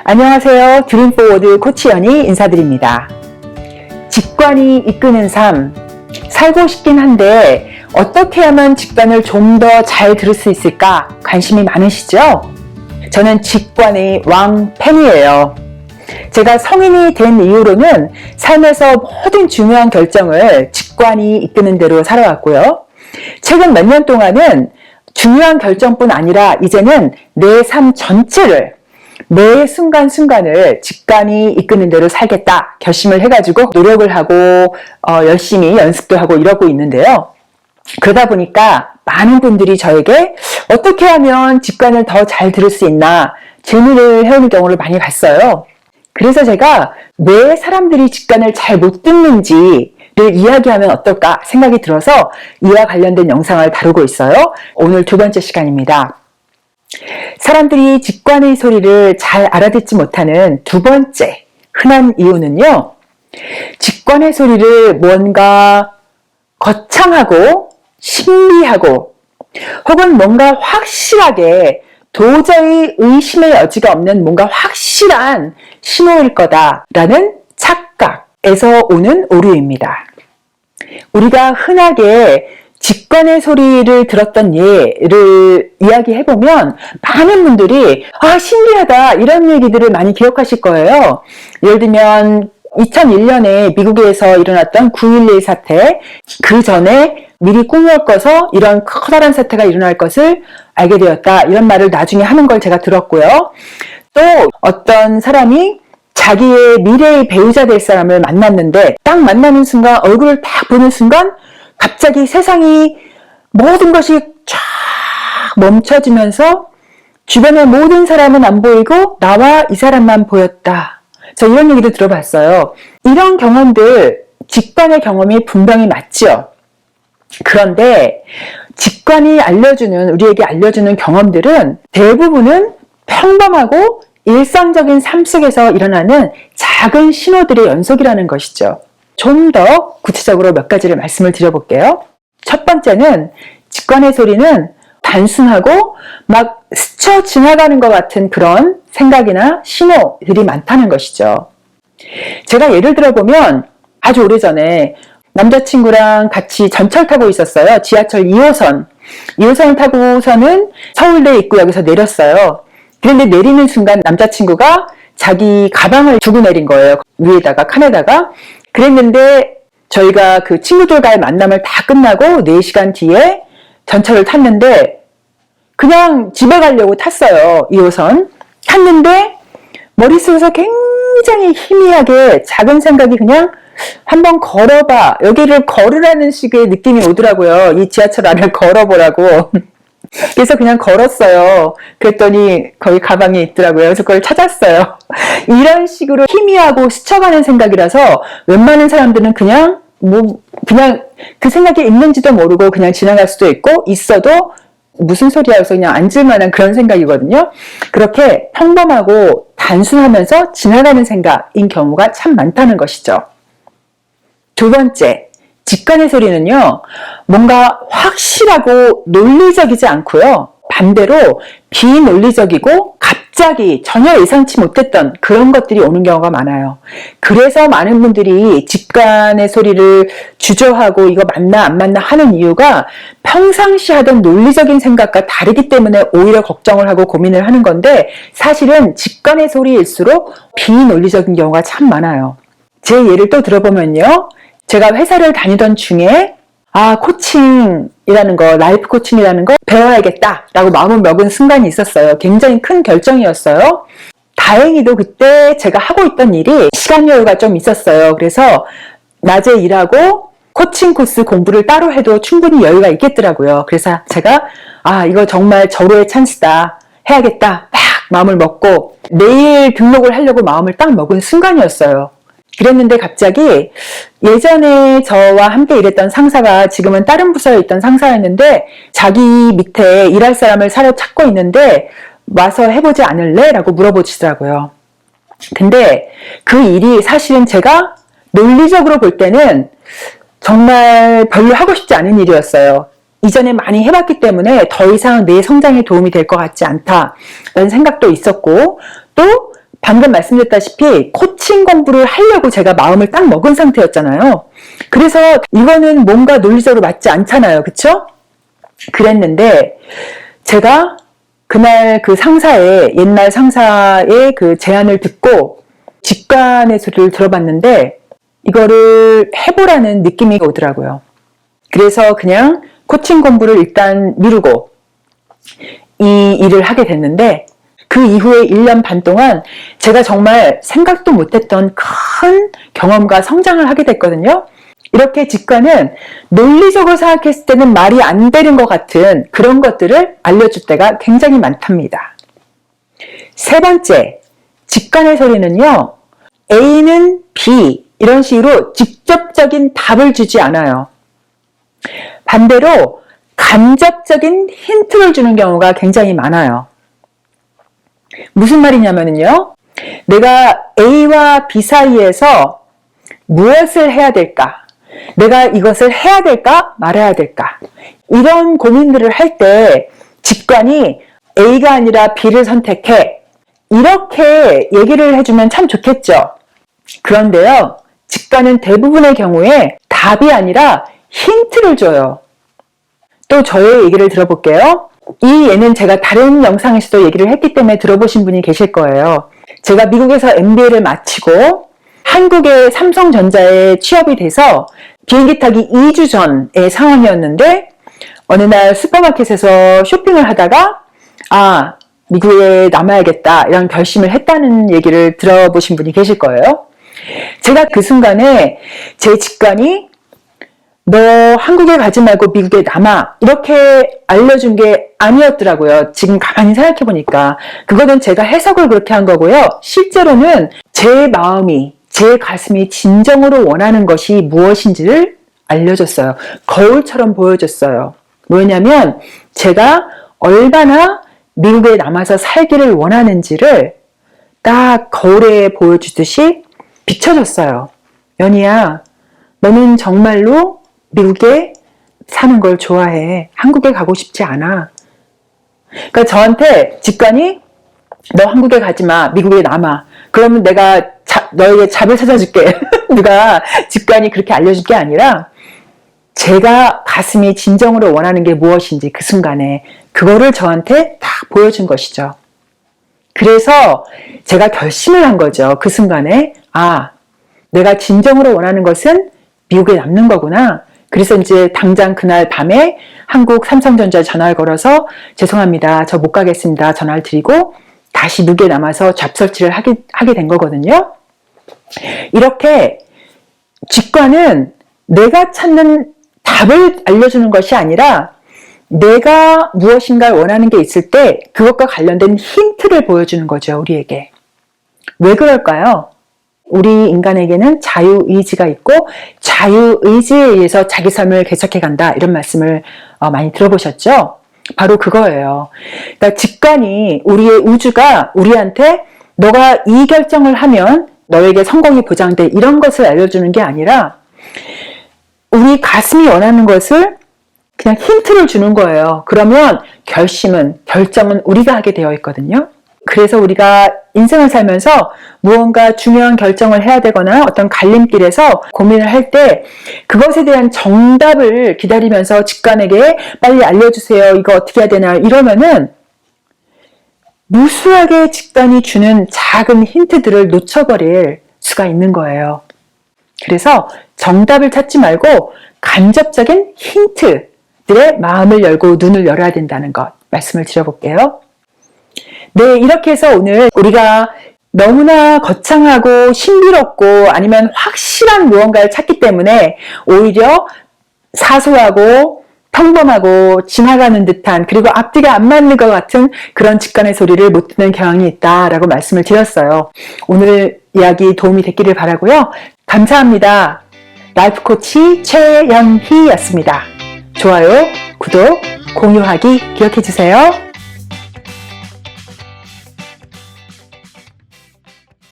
안녕하세요. 드림포워드 코치연이 인사드립니다. 직관이 이끄는 삶, 살고 싶긴 한데 어떻게 하면 직관을 좀 더 잘 들을 수 있을까 관심이 많으시죠? 저는 직관의 왕팬이에요. 제가 성인이 된 이후로는 삶에서 모든 중요한 결정을 직관이 이끄는 대로 살아왔고요. 최근 몇 년 동안은 중요한 결정뿐 아니라 이제는 내 삶 전체를 매 순간순간을 직관이 이끄는 대로 살겠다 결심을 해가지고 노력을 하고 열심히 연습도 하고 이러고 있는데요. 그러다 보니까 많은 분들이 저에게 어떻게 하면 직관을 더 잘 들을 수 있나 질문을 해오는 경우를 많이 봤어요. 그래서 제가 왜 사람들이 직관을 잘 못 듣는지를 이야기하면 어떨까 생각이 들어서 이와 관련된 영상을 다루고 있어요. 오늘 두 번째 시간입니다. 사람들이 직관의 소리를 잘 알아듣지 못하는 두 번째 흔한 이유는요, 직관의 소리를 뭔가 거창하고 신비하고 혹은 뭔가 확실하게 도저히 의심의 여지가 없는 뭔가 확실한 신호일 거다라는 착각에서 오는 오류입니다. 우리가 흔하게 직관의 소리를 들었던 예를 이야기해보면 많은 분들이 신기하다 이런 얘기들을 많이 기억하실 거예요. 예를 들면 2001년에 미국에서 일어났던 9.11 사태, 그 전에 미리 꿈을 꿔서 이런 커다란 사태가 일어날 것을 알게 되었다 이런 말을 나중에 하는 걸 제가 들었고요. 또 어떤 사람이 자기의 미래의 배우자 될 사람을 만났는데 딱 만나는 순간 얼굴을 딱 보는 순간 갑자기 세상이 모든 것이 쫙 멈춰지면서 주변의 모든 사람은 안 보이고 나와 이 사람만 보였다. 저 이런 얘기도 들어봤어요. 이런 경험들, 직관의 경험이 분명히 맞죠. 그런데 직관이 우리에게 알려주는 경험들은 대부분은 평범하고 일상적인 삶 속에서 일어나는 작은 신호들의 연속이라는 것이죠. 좀 더 구체적으로 몇 가지를 말씀을 드려볼게요. 첫 번째는 직관의 소리는 단순하고 막 스쳐 지나가는 것 같은 그런 생각이나 신호들이 많다는 것이죠. 제가 예를 들어보면 아주 오래전에 남자친구랑 같이 전철 타고 있었어요. 지하철 2호선. 2호선을 타고서는 서울대 입구역에서 내렸어요. 그런데 내리는 순간 남자친구가 자기 가방을 두고 내린 거예요. 위에다가 칸에다가. 그랬는데 저희가 그 친구들과의 만남을 다 끝나고 4시간 뒤에 전철을 탔는데 그냥 집에 가려고 탔어요. 2호선. 탔는데 머릿속에서 굉장히 희미하게 작은 생각이 그냥 한번 걸어봐. 여기를 걸으라는 식의 느낌이 오더라고요. 이 지하철 안을 걸어보라고. 그래서 그냥 걸었어요. 그랬더니 거기 가방에 있더라고요. 그래서 그걸 찾았어요. 이런 식으로 희미하고 스쳐가는 생각이라서 웬만한 사람들은 그냥 그 생각이 있는지도 모르고 그냥 지나갈 수도 있고 있어도 무슨 소리야 해서 그냥 앉을 만한 그런 생각이거든요. 그렇게 평범하고 단순하면서 지나가는 생각인 경우가 참 많다는 것이죠. 두 번째, 직관의 소리는요, 뭔가 확실하고 논리적이지 않고요. 반대로 비논리적이고 갑자기 전혀 예상치 못했던 그런 것들이 오는 경우가 많아요. 그래서 많은 분들이 직관의 소리를 주저하고 이거 맞나 안 맞나 하는 이유가 평상시 하던 논리적인 생각과 다르기 때문에 오히려 걱정을 하고 고민을 하는 건데 사실은 직관의 소리일수록 비논리적인 경우가 참 많아요. 제 예를 또 들어보면요. 제가 회사를 다니던 중에 코칭이라는 거, 라이프 코칭이라는 거 배워야겠다라고 마음을 먹은 순간이 있었어요. 굉장히 큰 결정이었어요. 다행히도 그때 제가 하고 있던 일이 시간 여유가 좀 있었어요. 그래서 낮에 일하고 코칭 코스 공부를 따로 해도 충분히 여유가 있겠더라고요. 그래서 제가 이거 정말 절호의 찬스다. 해야겠다. 딱 마음을 먹고 내일 등록을 하려고 마음을 딱 먹은 순간이었어요. 그랬는데 갑자기 예전에 저와 함께 일했던 상사가 지금은 다른 부서에 있던 상사였는데 자기 밑에 일할 사람을 새로 찾고 있는데 와서 해보지 않을래? 라고 물어보시더라고요. 근데 그 일이 사실은 제가 논리적으로 볼 때는 정말 별로 하고 싶지 않은 일이었어요. 이전에 많이 해봤기 때문에 더 이상 내 성장에 도움이 될 것 같지 않다라는 생각도 있었고 또 방금 말씀드렸다시피 코칭 공부를 하려고 제가 마음을 딱 먹은 상태였잖아요. 그래서 이거는 뭔가 논리적으로 맞지 않잖아요. 그쵸? 그랬는데 제가 그날 그 상사의, 옛날 상사의 그 제안을 듣고 직관의 소리를 들어봤는데 이거를 해보라는 느낌이 오더라고요. 그래서 그냥 코칭 공부를 일단 미루고 이 일을 하게 됐는데 그 이후에 1년 반 동안 제가 정말 생각도 못했던 큰 경험과 성장을 하게 됐거든요. 이렇게 직관은 논리적으로 생각했을 때는 말이 안 되는 것 같은 그런 것들을 알려줄 때가 굉장히 많답니다. 세 번째, 직관의 소리는요. A는 B 이런 식으로 직접적인 답을 주지 않아요. 반대로 간접적인 힌트를 주는 경우가 굉장히 많아요. 무슨 말이냐면요. 내가 A와 B 사이에서 무엇을 해야 될까? 내가 이것을 해야 될까? 말아야 될까? 이런 고민들을 할 때 직관이 A가 아니라 B를 선택해. 이렇게 얘기를 해주면 참 좋겠죠. 그런데요. 직관은 대부분의 경우에 답이 아니라 힌트를 줘요. 또 저의 얘기를 들어볼게요. 이 예는 제가 다른 영상에서도 얘기를 했기 때문에 들어보신 분이 계실 거예요. 제가 미국에서 MBA를 마치고 한국의 삼성전자에 취업이 돼서 비행기 타기 2주 전의 상황이었는데 어느 날 슈퍼마켓에서 쇼핑을 하다가 미국에 남아야겠다 이런 결심을 했다는 얘기를 들어보신 분이 계실 거예요. 제가 그 순간에 제 직관이 너 한국에 가지 말고 미국에 남아 이렇게 알려준 게 아니었더라고요. 지금 가만히 생각해 보니까 그거는 제가 해석을 그렇게 한 거고요. 실제로는 제 마음이 제 가슴이 진정으로 원하는 것이 무엇인지를 알려줬어요. 거울처럼 보여줬어요. 뭐냐면 제가 얼마나 미국에 남아서 살기를 원하는지를 딱 거울에 보여주듯이 비춰줬어요. 연희야, 너는 정말로 미국에 사는 걸 좋아해. 한국에 가고 싶지 않아. 그러니까 저한테 직관이 너 한국에 가지 마. 미국에 남아. 그러면 내가 너에게 잡을 찾아줄게. 누가 직관이 그렇게 알려줄 게 아니라 제가 가슴이 진정으로 원하는 게 무엇인지 그 순간에 그거를 저한테 딱 보여준 것이죠. 그래서 제가 결심을 한 거죠. 그 순간에 내가 진정으로 원하는 것은 미국에 남는 거구나. 그래서 이제 당장 그날 밤에 한국 삼성전자에 전화를 걸어서 죄송합니다. 저 못 가겠습니다. 전화를 드리고 다시 미국에 남아서 잡설치를 하게 된 거거든요. 이렇게 직관은 내가 찾는 답을 알려주는 것이 아니라 내가 무엇인가를 원하는 게 있을 때 그것과 관련된 힌트를 보여주는 거죠. 우리에게. 왜 그럴까요? 우리 인간에게는 자유의지가 있고 자유의지에 의해서 자기 삶을 개척해 간다 이런 말씀을 많이 들어보셨죠? 바로 그거예요. 그러니까 직관이 우리의 우주가 우리한테 너가 이 결정을 하면 너에게 성공이 보장돼 이런 것을 알려주는 게 아니라 우리 가슴이 원하는 것을 그냥 힌트를 주는 거예요. 그러면 결정은 우리가 하게 되어 있거든요. 그래서 우리가 인생을 살면서 무언가 중요한 결정을 해야 되거나 어떤 갈림길에서 고민을 할 때 그것에 대한 정답을 기다리면서 직관에게 빨리 알려주세요. 이거 어떻게 해야 되나 이러면은 무수하게 직관이 주는 작은 힌트들을 놓쳐버릴 수가 있는 거예요. 그래서 정답을 찾지 말고 간접적인 힌트들의 마음을 열고 눈을 열어야 된다는 것 말씀을 드려볼게요. 네, 이렇게 해서 오늘 우리가 너무나 거창하고 신비롭고 아니면 확실한 무언가를 찾기 때문에 오히려 사소하고 평범하고 지나가는 듯한 그리고 앞뒤가 안 맞는 것 같은 그런 직관의 소리를 못 듣는 경향이 있다라고 말씀을 드렸어요. 오늘 이야기 도움이 됐기를 바라고요. 감사합니다. 라이프 코치 최연희였습니다. 좋아요, 구독, 공유하기 기억해 주세요.